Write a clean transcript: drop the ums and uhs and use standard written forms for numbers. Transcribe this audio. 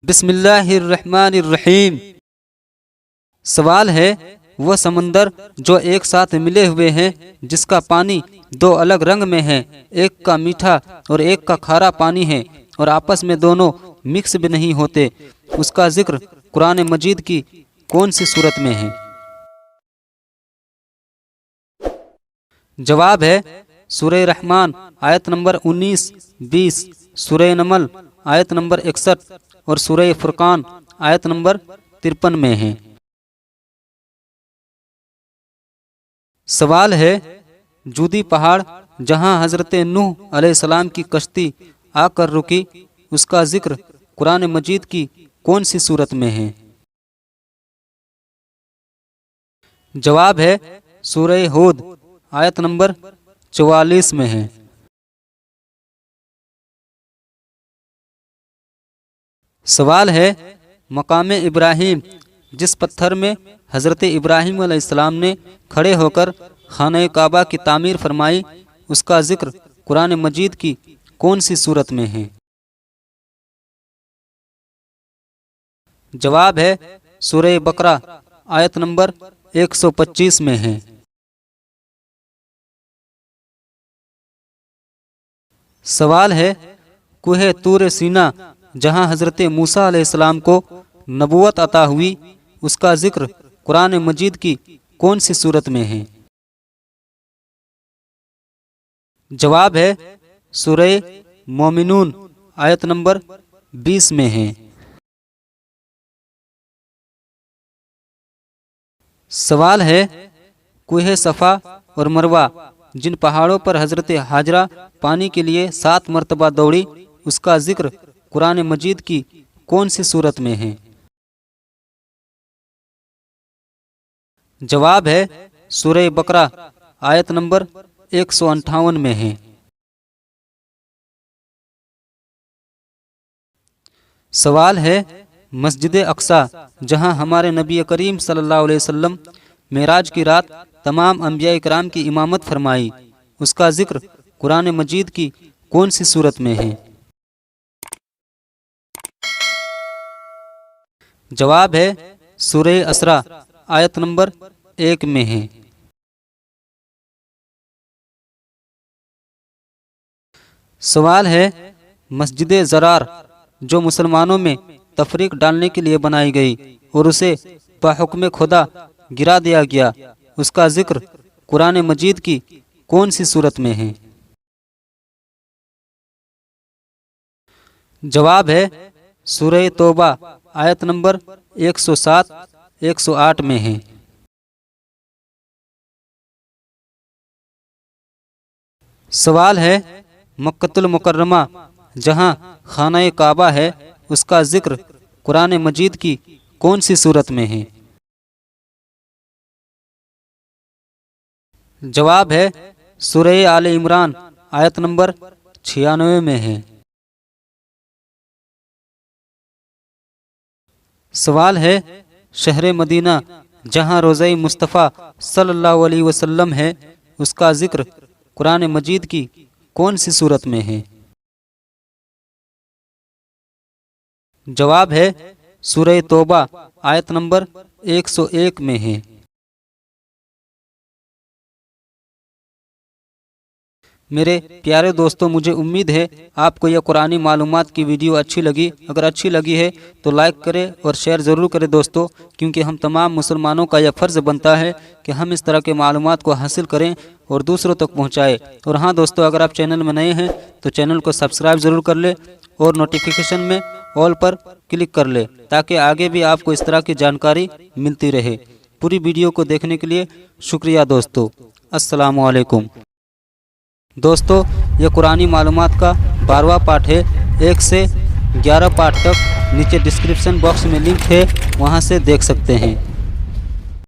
بسم اللہ الرحمن الرحیم۔ سوال ہے وہ سمندر جو ایک ساتھ ملے ہوئے ہیں، جس کا پانی دو الگ رنگ میں ہے، ایک کا میٹھا اور ایک کا کھارا پانی ہے، اور آپس میں دونوں مکس بھی نہیں ہوتے، اس کا ذکر قرآن مجید کی کون سی صورت میں ہے؟ جواب ہے سورہ رحمان آیت نمبر 19، 20، سورہ نمل آیت نمبر 61 اور سورہ فرقان آیت نمبر 53 میں ہے۔ سوال ہے جودی پہاڑ جہاں حضرت نوح علیہ السلام کی کشتی آ کر رکی، اس کا ذکر قرآن مجید کی کون سی صورت میں ہے؟ جواب ہے سورہ ہود آیت نمبر 44 میں ہے۔ سوال ہے مقام ابراہیم جس پتھر میں حضرت ابراہیم علیہ السلام نے کھڑے ہو کر خانہ کعبہ کی تعمیر فرمائی، اس کا ذکر قرآن مجید کی کون سی صورت میں ہے؟ جواب ہے سورہ بقرہ آیت نمبر 125 میں ہے۔ سوال ہے کوہ طور سینا جہاں حضرت موسیٰ علیہ السلام کو نبوت عطا ہوئی، اس کا ذکر قرآن مجید کی کون سی صورت میں ہے؟ جواب ہے سورہ مومنون آیت نمبر 20 میں ہے۔ سوال ہے کوہ صفا اور مروہ جن پہاڑوں پر حضرت ہاجرہ پانی کے لیے 7 مرتبہ دوڑی، اس کا ذکر قرآن مجید کی کون سی صورت میں ہے؟ جواب ہے سورہ بقرہ آیت نمبر 158 میں ہے۔ سوال ہے مسجد اقصی جہاں ہمارے نبی کریم صلی اللہ علیہ وسلم معراج کی رات تمام انبیاء کرام کی امامت فرمائی، اس کا ذکر قرآن مجید کی کون سی صورت میں ہے؟ جواب ہے سورہ اسرا آیت نمبر 1 میں ہے۔ سوال ہے مسجد ضرار جو مسلمانوں میں تفریق ڈالنے کے لیے بنائی گئی اور اسے بحکم خدا گرا دیا گیا، اس کا ذکر قرآن مجید کی کون سی صورت میں ہے؟ جواب ہے سورہ توبہ آیت نمبر 107، 108 میں ہے۔ سوال ہے مکۃ المکرمہ جہاں خانہ کعبہ ہے، اس کا ذکر قرآن مجید کی کون سی صورت میں ہے؟ جواب ہے سورہ آل عمران آیت نمبر 96 میں ہے۔ سوال ہے شہر مدینہ جہاں روضہ مصطفیٰ صلی اللہ علیہ وسلم ہے، اس کا ذکر قرآن مجید کی کون سی صورت میں ہے؟ جواب ہے سورہ توبہ آیت نمبر 101 میں ہے۔ میرے پیارے دوستوں، مجھے امید ہے آپ کو یہ قرآنی معلومات کی ویڈیو اچھی لگی۔ اگر اچھی لگی ہے تو لائک کریں اور شیئر ضرور کریں دوستوں، کیونکہ ہم تمام مسلمانوں کا یہ فرض بنتا ہے کہ ہم اس طرح کے معلومات کو حاصل کریں اور دوسروں تک پہنچائیں۔ اور ہاں دوستوں، اگر آپ چینل میں نئے ہیں تو چینل کو سبسکرائب ضرور کر لیں اور نوٹیفیکیشن میں آل پر کلک کر لیں تاکہ آگے بھی آپ کو اس طرح کی جانکاری ملتی رہے۔ پوری ویڈیو کو دیکھنے کے لیے شکریہ دوستو۔ السلام علیکم۔ دوستو، یہ قرآنی معلومات کا 12واں پارٹ ہے، 1 سے 11 پارٹ تک نیچے ڈسکرپشن باکس میں لنک ہے، وہاں سے دیکھ سکتے ہیں۔